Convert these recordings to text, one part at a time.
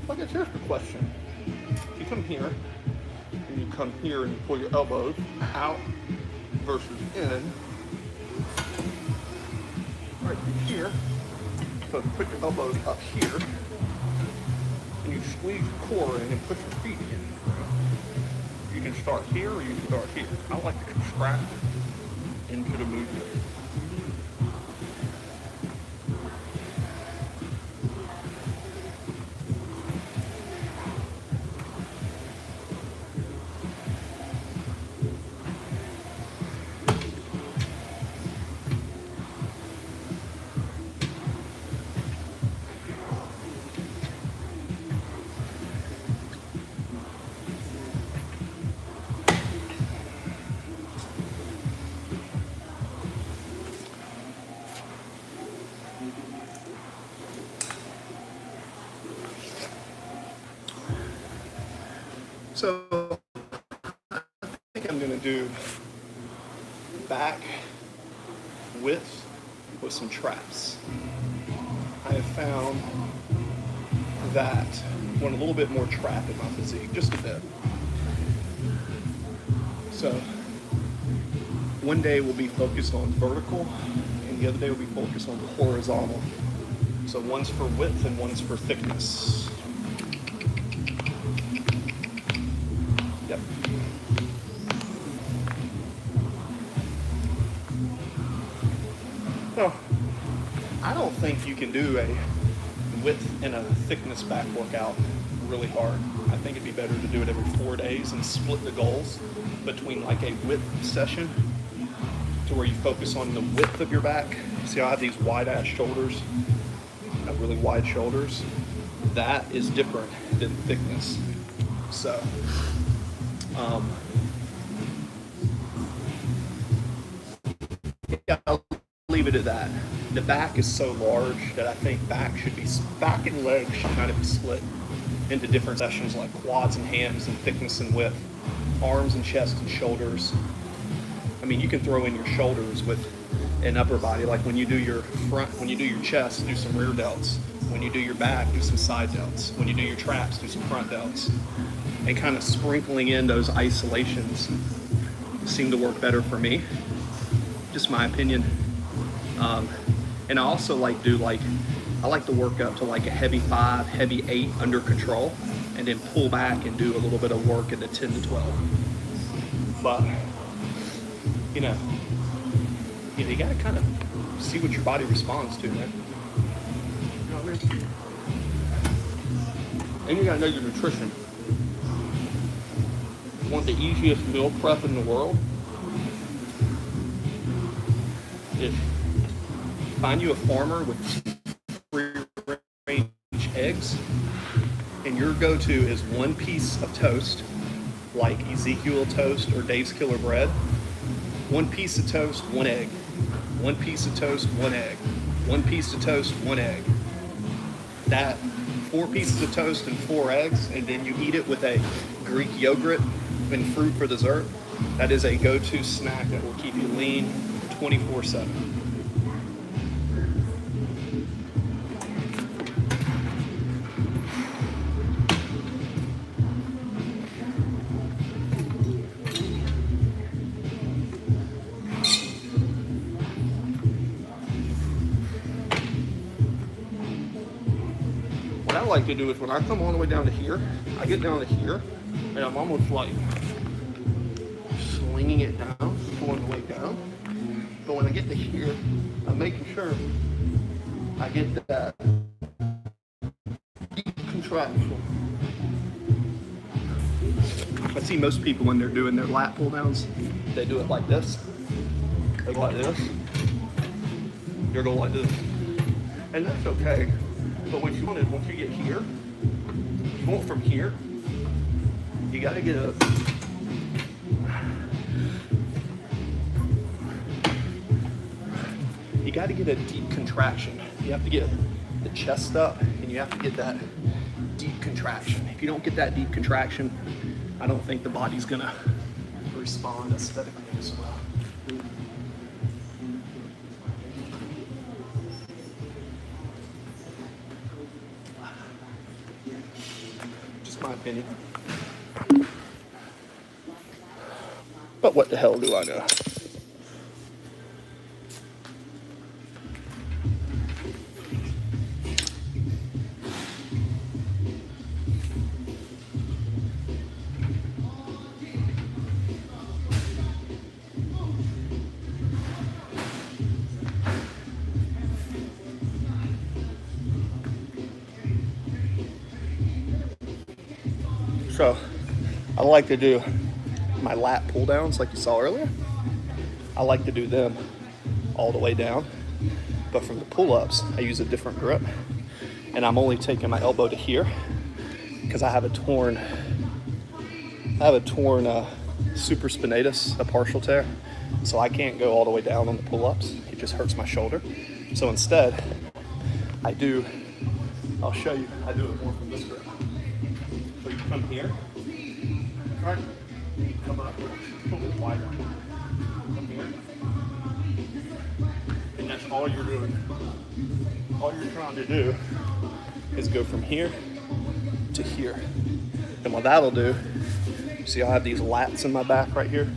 I guess here's the question. You come here, and you come here and you pull your elbows out versus in. Right here. So you put your elbows up here, and you squeeze your core in and push your feet in. You can start here or you can start here. I like to contract into the movement. So I think I'm going to do back width with some traps. I have found that I want a little bit more trap in my physique, just a bit. So one day we'll be focused on vertical and the other day we'll be focused on horizontal. So one's for width and one's for thickness. Yep. So, I don't think you can do a width and a thickness back workout really hard. I think it'd be better to do it every 4 days and split the goals between like a width session to where you focus on the width of your back. See, I have these wide ass shoulders, I have really wide shoulders. That is different than thickness. So, yeah, I'll leave it at that. The back is so large that I think back and legs should kind of be split into different sessions like quads and hams and thickness and width, arms and chest and shoulders. I mean, you can throw in your shoulders with an upper body, like when you do your chest, do some rear delts. When you do your back, do some side delts. When you do your traps, do some front delts. And kind of sprinkling in those isolations seem to work better for me. Just my opinion. And I also I like to work up to like a heavy 5, heavy 8 under control, and then pull back and do a little bit of work at the 10 to 12. But, you gotta kind of see what your body responds to, man. You know what I mean? And you gotta know your nutrition. You want the easiest meal prep in the world? Is find you a farmer with free-range eggs, and your go-to is one piece of toast, like Ezekiel toast or Dave's Killer Bread. One piece of toast, one egg. One piece of toast, one egg. One piece of toast, one egg. That 4 pieces of toast and 4 eggs, and then you eat it with a Greek yogurt and fruit for dessert. That is a go-to snack that will keep you lean 24/7. What I like to do is when I come all the way down to here, I get down to here, and I'm almost like slinging it down, going the way down. But when I get to here, I'm making sure I get that deep contraction. I see most people when they're doing their lat pull downs, they do it like this. They go like this. You're going like this. And that's okay. But what you want is once you get here, you want from here, you gotta get a deep contraction. You have to get the chest up and you have to get that deep contraction. If you don't get that deep contraction, I don't think the body's gonna respond aesthetically as well. just my opinion. But what the hell do I know? So I like to do my lat pull downs like you saw earlier. I like to do them all the way down, but from the pull-ups I use a different grip, and I'm only taking my elbow to here because I have a torn supraspinatus, a partial tear, so I can't go all the way down on the pull-ups. It just hurts my shoulder. So instead I'll show you, I do it more from this grip. So you come here, right? Come up a little bit wider. Come here. And that's all you're doing. All you're trying to do is go from here to here. And what that'll do, see, I have these lats in my back right here.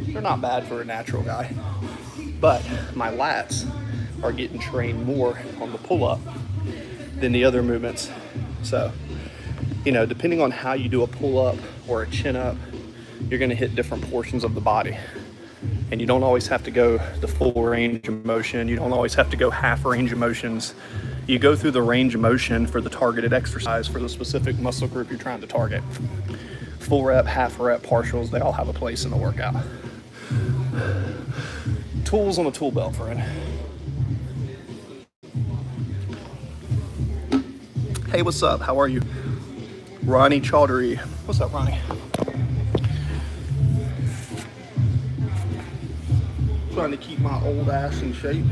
They're not bad for a natural guy, but my lats are getting trained more on the pull-up than the other movements. So, you know, depending on how you do a pull-up or a chin-up, you're gonna hit different portions of the body. And you don't always have to go the full range of motion. You don't always have to go half range of motions. You go through the range of motion for the targeted exercise for the specific muscle group you're trying to target. Full rep, half rep, partials, they all have a place in the workout. Tools on a tool belt, friend. Hey, what's up? How are you? Ronnie Chaudhary. What's up, Ronnie? Trying to keep my old ass in shape.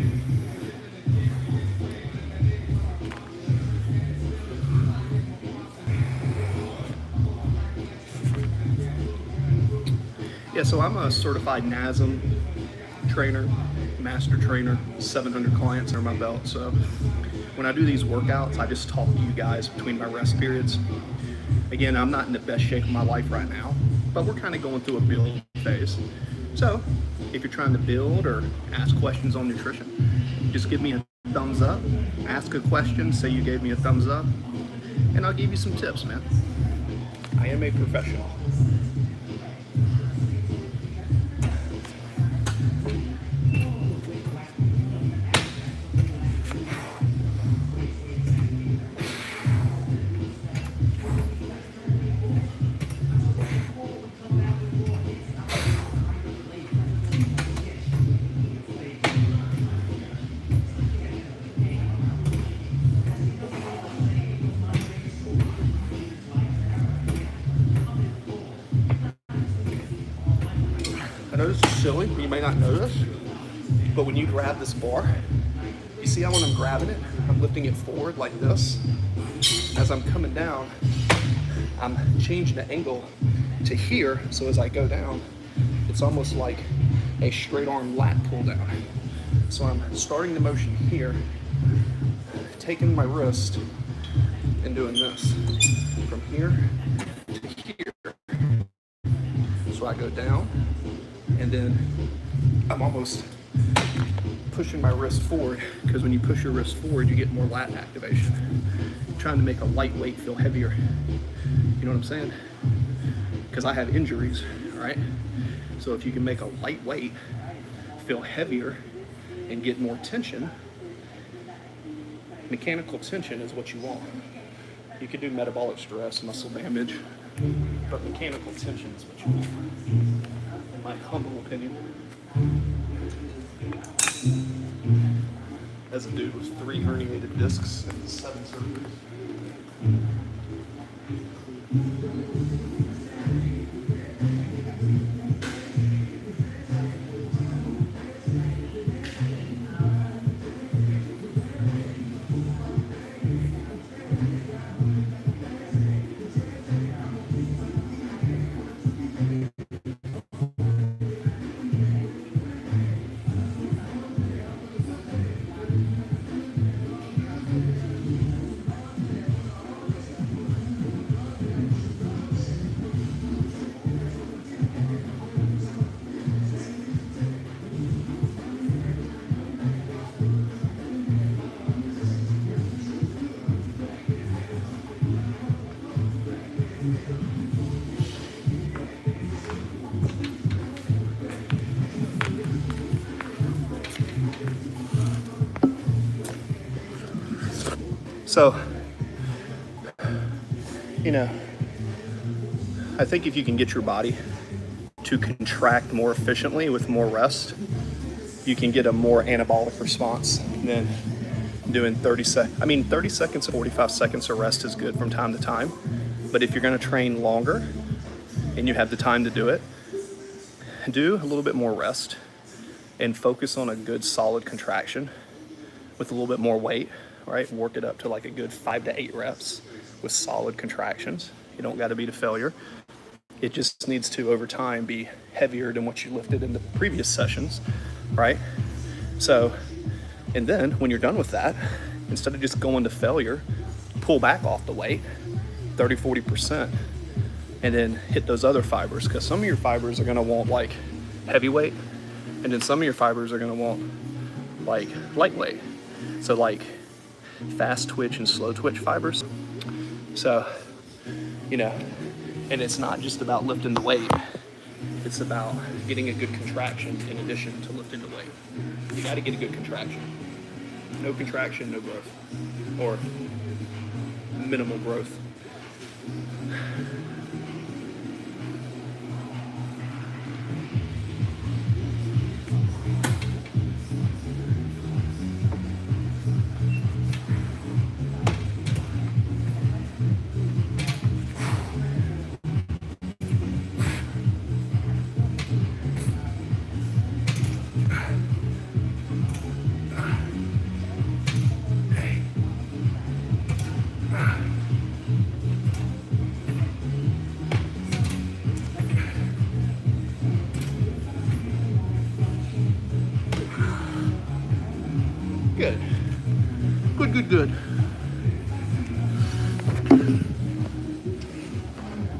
Yeah, so I'm a certified NASM trainer, master trainer, 700 clients under my belt. So when I do these workouts, I just talk to you guys between my rest periods. Again, I'm not in the best shape of my life right now, but we're kind of going through a build phase. So if you're trying to build or ask questions on nutrition, just give me a thumbs up, ask a question, say you gave me a thumbs up, and I'll give you some tips, man. I am a professional. I know this is silly, you may not know this, but when you grab this bar, you see how when I'm grabbing it, I'm lifting it forward like this. As I'm coming down, I'm changing the angle to here, so as I go down, it's almost like a straight arm lat pull down. So I'm starting the motion here, taking my wrist and doing this from here to here. So I go down, and then I'm almost pushing my wrist forward, because when you push your wrist forward, you get more lat activation. I'm trying to make a lightweight feel heavier. You know what I'm saying? Because I have injuries, all right? So if you can make a lightweight feel heavier and get more tension, mechanical tension is what you want. You could do metabolic stress, muscle damage, but mechanical tension is what you want, in my humble opinion. As a dude with 3 herniated discs and 7 surgeries. So, you know, I think if you can get your body to contract more efficiently with more rest, you can get a more anabolic response than doing 30 seconds to 45 seconds of rest is good from time to time. But if you're going to train longer and you have the time to do it, do a little bit more rest and focus on a good solid contraction with a little bit more weight, right? Work it up to like a good 5 to 8 reps with solid contractions. You don't got to be to failure. It just needs to, over time, be heavier than what you lifted in the previous sessions, right? So, and then when you're done with that, instead of just going to failure, pull back off the weight, 30, 40%, and then hit those other fibers, because some of your fibers are gonna want like heavyweight, and then some of your fibers are gonna want like lightweight. So like fast twitch and slow twitch fibers. So, you know, and it's not just about lifting the weight, it's about getting a good contraction in addition to lifting the weight. You gotta get a good contraction. No contraction, no growth, or minimal growth.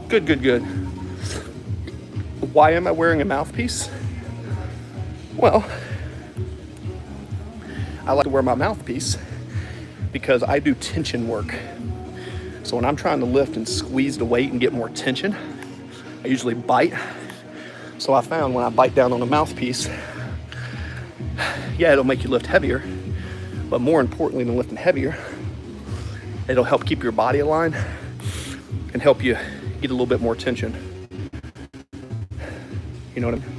Good. Good. Good. Why am I wearing a mouthpiece? Well, I like to wear my mouthpiece because I do tension work. So when I'm trying to lift and squeeze the weight and get more tension, I usually bite. So I found when I bite down on a mouthpiece, yeah, it'll make you lift heavier, but more importantly than lifting heavier, it'll help keep your body aligned and help you get a little bit more tension. You know what I mean?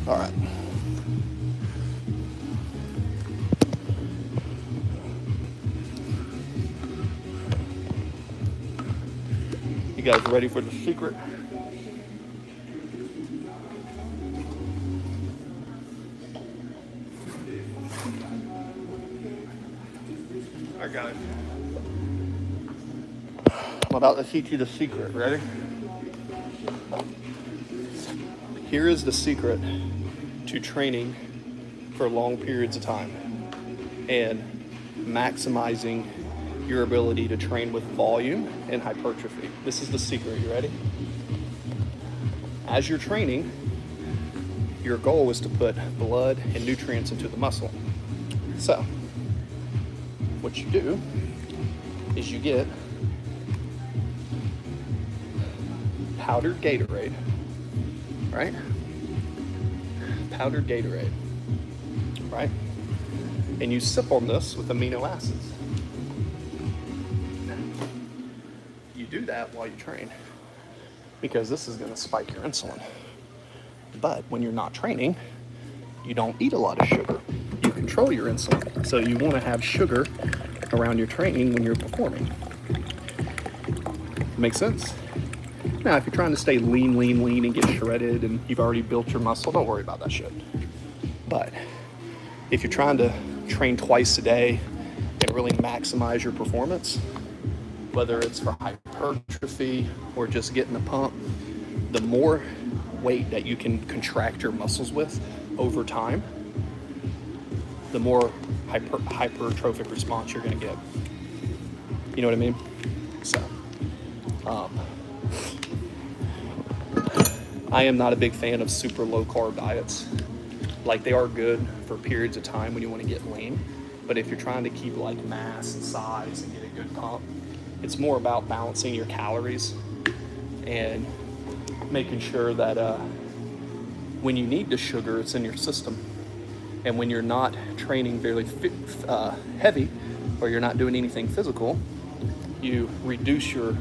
All right. You guys ready for the secret? I got it. I'm about to teach you the secret. Ready? Here is the secret to training for long periods of time and maximizing your ability to train with volume and hypertrophy. This is the secret. You ready? As you're training, your goal is to put blood and nutrients into the muscle. So, what you do is you get powdered Gatorade, right? Powdered Gatorade, right? And you sip on this with amino acids. You do that while you train because this is going to spike your insulin. But when you're not training, you don't eat a lot of sugar. You control your insulin. So you want to have sugar around your training when you're performing. Make sense? Now, if you're trying to stay lean and get shredded and you've already built your muscle, don't worry about that shit. But if you're trying to train twice a day and really maximize your performance, whether it's for hypertrophy or just getting a pump, the more weight that you can contract your muscles with over time, the more hypertrophic response you're going to get. You know what I mean? So, I am not a big fan of super low carb diets. Like, they are good for periods of time when you want to get lean, but if you're trying to keep like mass and size and get a good pump, it's more about balancing your calories and making sure that when you need the sugar, it's in your system. And when you're not training very heavy, or you're not doing anything physical, you reduce your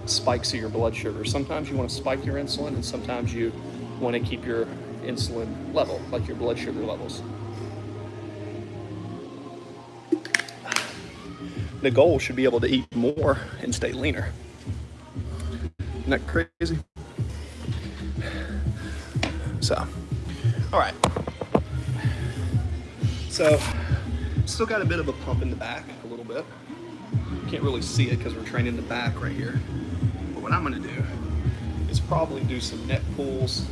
spikes of your blood sugar. Sometimes you want to spike your insulin, and sometimes you want to keep your insulin level, like your blood sugar levels. The goal should be able to eat more and stay leaner. Isn't that crazy? So, all right. So, still got a bit of a pump in the back, a little bit. Can't really see it because we're training the back right here. But what I'm gonna do is probably do some neck pulls.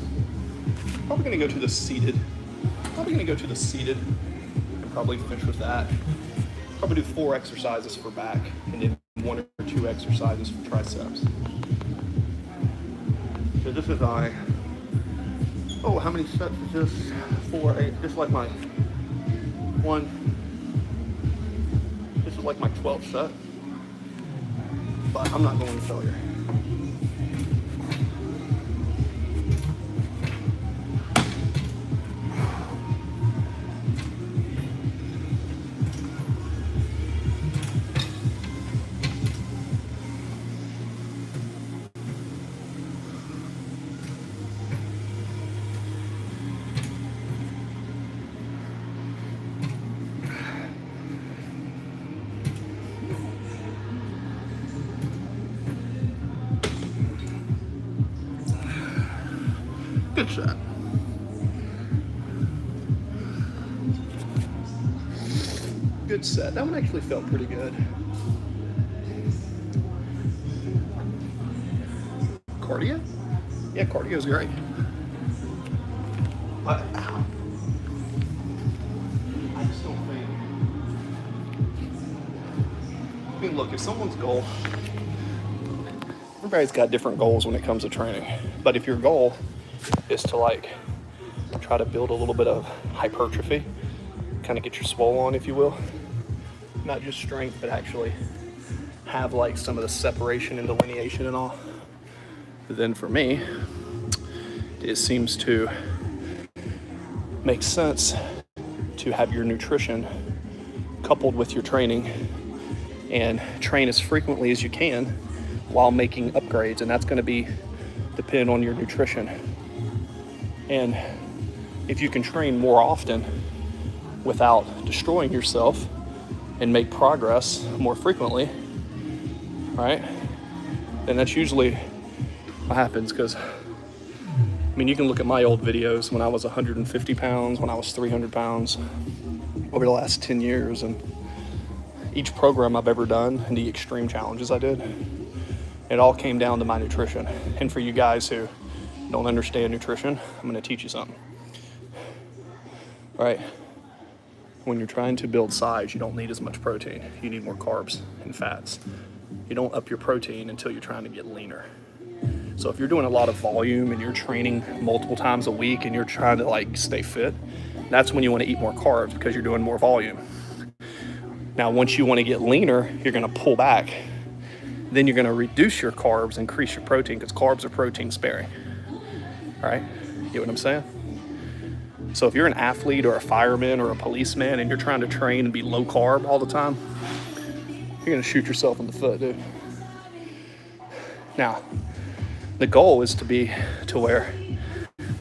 Probably gonna go to the seated. And probably finish with that. Probably do 4 exercises for back and then 1 or 2 exercises for triceps. So this is how many sets is this? 4, 8, just like my one. This is like my 12th set, but I'm not going to failure. Good set. Good set. That one actually felt pretty good. Cardio? Yeah, cardio's great. I just don't think. I mean, look, if someone's goal, everybody's got different goals when it comes to training. But if your goal is to like try to build a little bit of hypertrophy, kind of get your swole on, if you will, not just strength, but actually have like some of the separation and delineation and all, then for me, it seems to make sense to have your nutrition coupled with your training and train as frequently as you can while making upgrades, and that's going to be depend on your nutrition. And if you can train more often without destroying yourself and make progress more frequently, right, then that's usually what happens. Because, I mean, you can look at my old videos when I was 150 pounds, when I was 300 pounds, over the last 10 years, and each program I've ever done and the extreme challenges I did, it all came down to my nutrition. And for you guys who don't understand nutrition, I'm going to teach you something. All right. When you're trying to build size, you don't need as much protein. You need more carbs and fats. You don't up your protein until you're trying to get leaner. So if you're doing a lot of volume and you're training multiple times a week and you're trying to like stay fit, that's when you want to eat more carbs because you're doing more volume. Now, once you want to get leaner, you're going to pull back. Then you're going to reduce your carbs, increase your protein, because carbs are protein sparing. All right, get what I'm saying? So if you're an athlete or a fireman or a policeman and you're trying to train and be low carb all the time, you're gonna shoot yourself in the foot, dude. Now, the goal is to be to where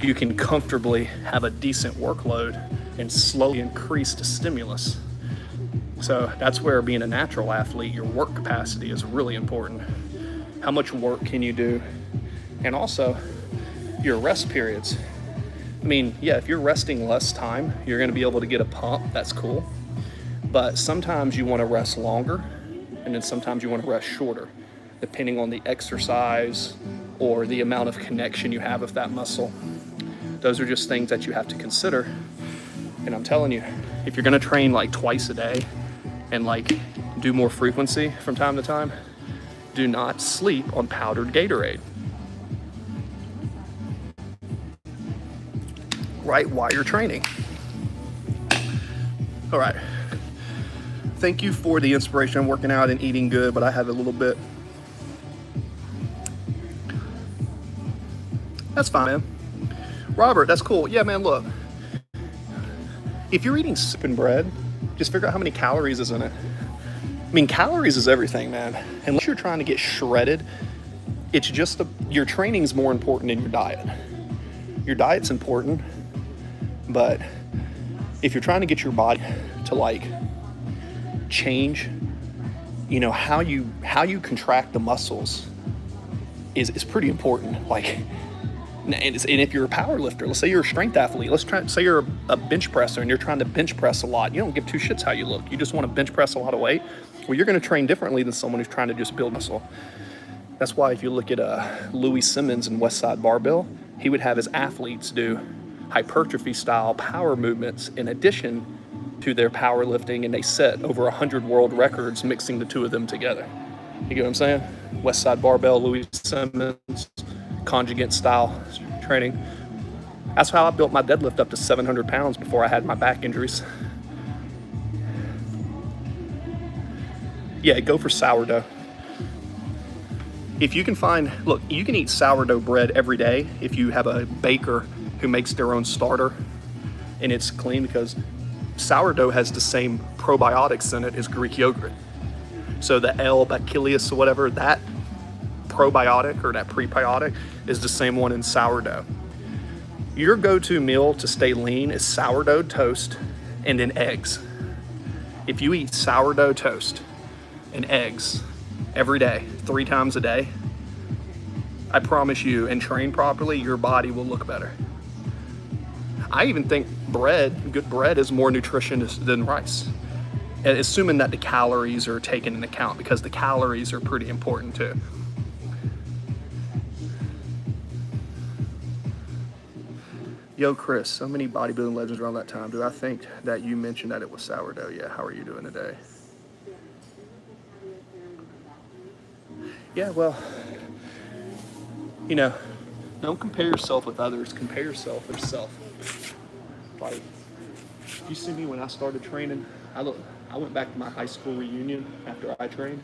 you can comfortably have a decent workload and slowly increase the stimulus. So that's where being a natural athlete, your work capacity is really important. How much work can you do? And also, your rest periods. I mean, yeah, if you're resting less time, you're gonna be able to get a pump, that's cool. But sometimes you wanna rest longer, and then sometimes you wanna rest shorter, depending on the exercise or the amount of connection you have with that muscle. Those are just things that you have to consider. And I'm telling you, if you're gonna train like twice a day and like do more frequency from time to time, do not sleep on powdered Gatorade. Right while you're training. All right. Thank you for the inspiration. I'm working out and eating good, but I have a little bit. That's fine, man. Robert, that's cool. Yeah, man, look. If you're eating soup and bread, just figure out how many calories is in it. I mean, calories is everything, man. Unless you're trying to get shredded, it's just your training's more important than your diet. Your diet's important, but if you're trying to get your body to like change, you know, how you contract the muscles is pretty important. Like, and if you're a power lifter, let's say you're a strength athlete, say you're a bench presser and you're trying to bench press a lot. You don't give two shits how you look. You just want to bench press a lot of weight. Well, you're going to train differently than someone who's trying to just build muscle. That's why if you look at Louis Simmons and Westside Barbell, he would have his athletes do hypertrophy style power movements in addition to their powerlifting, and they set over 100 world records mixing the two of them together. You get what I'm saying? Westside Barbell, Louis Simmons, conjugate style training. That's how I built my deadlift up to 700 pounds before I had my back injuries. Yeah, go for sourdough. If you can find, look, you can eat sourdough bread every day if you have a baker who makes their own starter and it's clean, because sourdough has the same probiotics in it as Greek yogurt. So the L-Bacillus or whatever, that probiotic or that prebiotic is the same one in sourdough. Your go-to meal to stay lean is sourdough toast and then eggs. If you eat sourdough toast and eggs every day, 3 times a day, I promise you, and train properly, your body will look better. I even think good bread is more nutritious than rice, assuming that the calories are taken into account, because the calories are pretty important too. Yo, Chris, so many bodybuilding legends around that time. Do I think that you mentioned that it was sourdough? Yeah, how are you doing today? Yeah, well, you know, don't compare yourself with others. Compare yourself with yourself. Like, you see me when I started training, I went back to my high school reunion after I trained,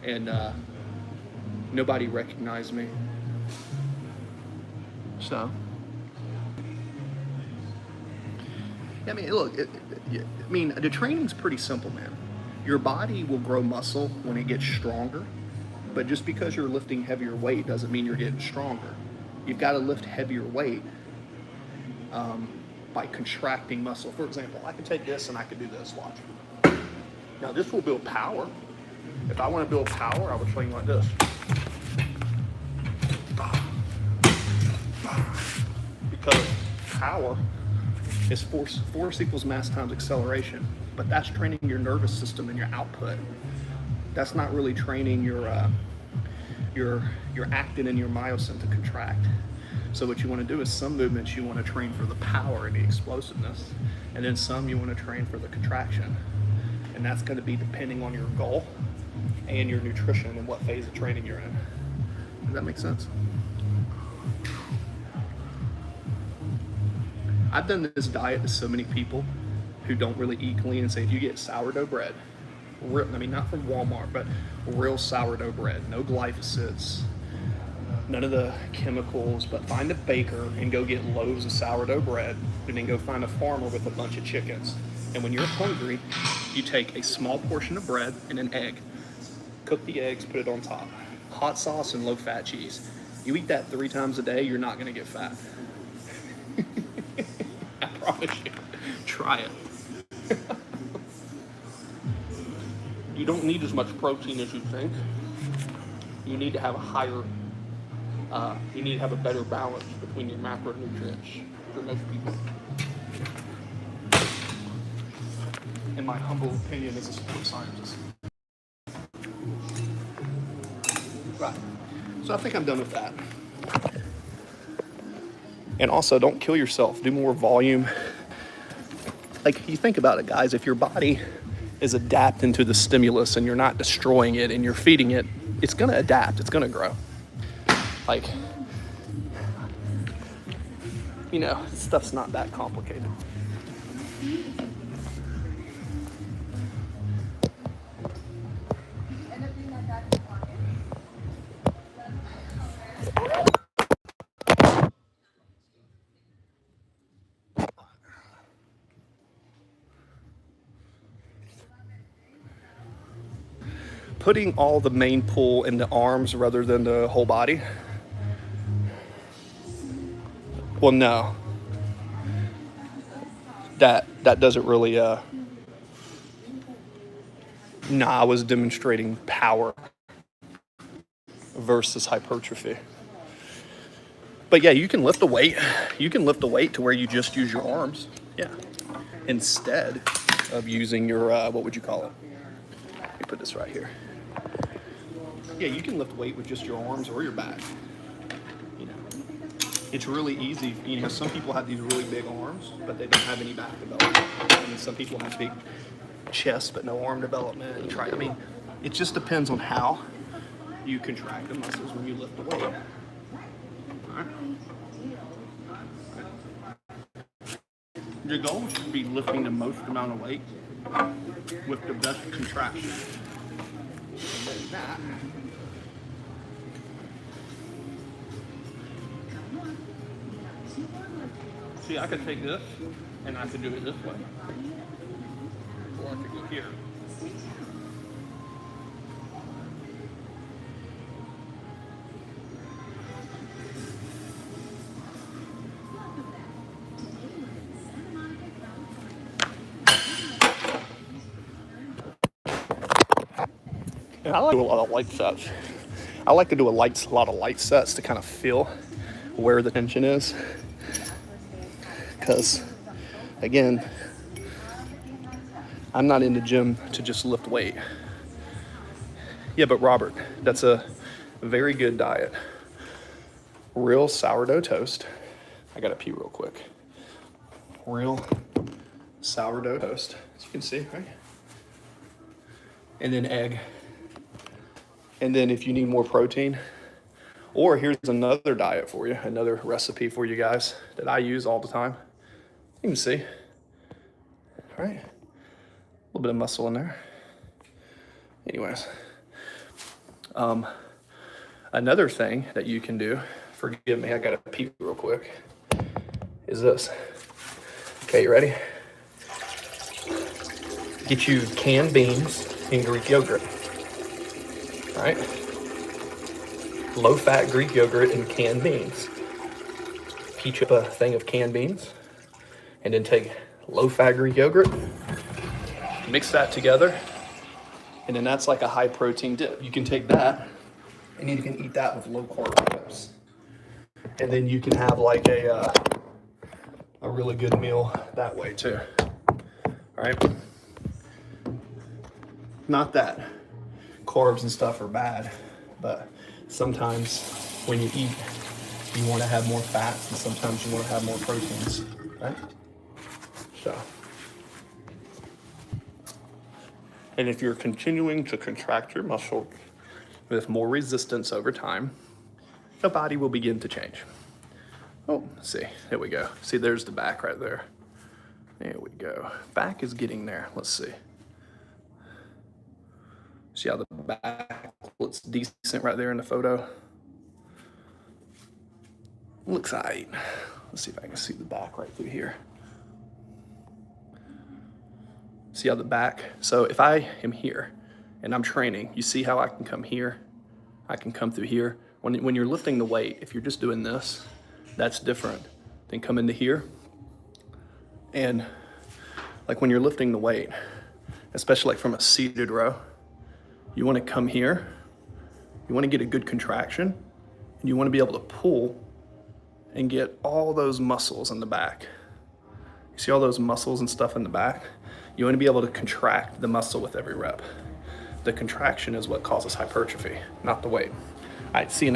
and nobody recognized me. So, I mean, look, the training's pretty simple, man. Your body will grow muscle when it gets stronger, but just because you're lifting heavier weight doesn't mean you're getting stronger. You've got to lift heavier weight by contracting muscle. For example, I could take this and I could do this, watch. Now this will build power. If I want to build power, I would train like this. Because power is force equals mass times acceleration, but that's training your nervous system and your output. That's not really training your actin and your myosin to contract. So what you want to do is some movements you want to train for the power and the explosiveness, and then some you want to train for the contraction. And that's going to be depending on your goal and your nutrition and what phase of training you're in. Does that make sense? I've done this diet to so many people who don't really eat clean and say, if you get sourdough bread, not from Walmart, but real sourdough bread, no glyphosate, none of the chemicals, but find a baker and go get loaves of sourdough bread, and then go find a farmer with a bunch of chickens. And when you're hungry, you take a small portion of bread and an egg, cook the eggs, put it on top, hot sauce and low-fat cheese. You eat that 3 times a day, you're not going to get fat. I promise you. Try it. You don't need as much protein as you think. You need to have a better balance between your macronutrients for most people. In my humble opinion as a sports scientist. Right. So I think I'm done with that. And also, don't kill yourself. Do more volume. Like, you think about it, guys. If your body is adapting to the stimulus and you're not destroying it and you're feeding it, it's going to adapt. It's going to grow. Like, you know, stuff's not that complicated. putting all the main pull in the arms rather than the whole body? Well, no. That doesn't really, I was demonstrating power versus hypertrophy. But yeah, you can lift the weight. You can lift the weight to where you just use your arms. Yeah. Instead of using your, what would you call it? Let me put this right here. Yeah, you can lift weight with just your arms or your back. You know, it's really easy. You know, some people have these really big arms, but they don't have any back development. And some people have big chest, but no arm development. I mean, it just depends on how you contract the muscles when you lift the weight. All right. Your goal should be lifting the most amount of weight with the best contraction. And then that. See, I could take this and I could do it this way. Or I could go here. And I like to do a lot of light sets. I like to do a lot of light sets to kind of feel where the tension is. Because, again, I'm not in the gym to just lift weight. Yeah, but Robert, that's a very good diet. Real sourdough toast. I gotta pee real quick. Real sourdough toast, as you can see, right? And then egg. And then if you need more protein, or here's another diet for you, another recipe for you guys that I use all the time. You can see, right? A little bit of muscle in there. Anyways, another thing that you can do, forgive me, I gotta pee real quick, is this. Okay, you ready? Get you canned beans and Greek yogurt. All right? Low-fat Greek yogurt and canned beans. Heat up a thing of canned beans, and then take low-fat Greek yogurt, mix that together, and then that's like a high-protein dip. You can take that, and you can eat that with low-carb dips. And then you can have like a really good meal that way too. All right? Not that carbs and stuff are bad, but sometimes when you eat, you want to have more fats, and sometimes you want to have more proteins, right? So, and if you're continuing to contract your muscle with more resistance over time, the body will begin to change. Oh, let's see, there we go. See, there's the back right there. There we go. Back is getting there. Let's see. See how the back looks decent right there in the photo? Looks alright. Let's see if I can see the back right through here. See how the back, so if I am here and I'm training, you see how I can come here? I can come through here. When you're lifting the weight, if you're just doing this, that's different than come into here. And like when you're lifting the weight, especially like from a seated row, you want to come here, you want to get a good contraction, and you want to be able to pull and get all those muscles in the back. You see all those muscles and stuff in the back? You want to be able to contract the muscle with every rep. The contraction is what causes hypertrophy, not the weight. All right, see you next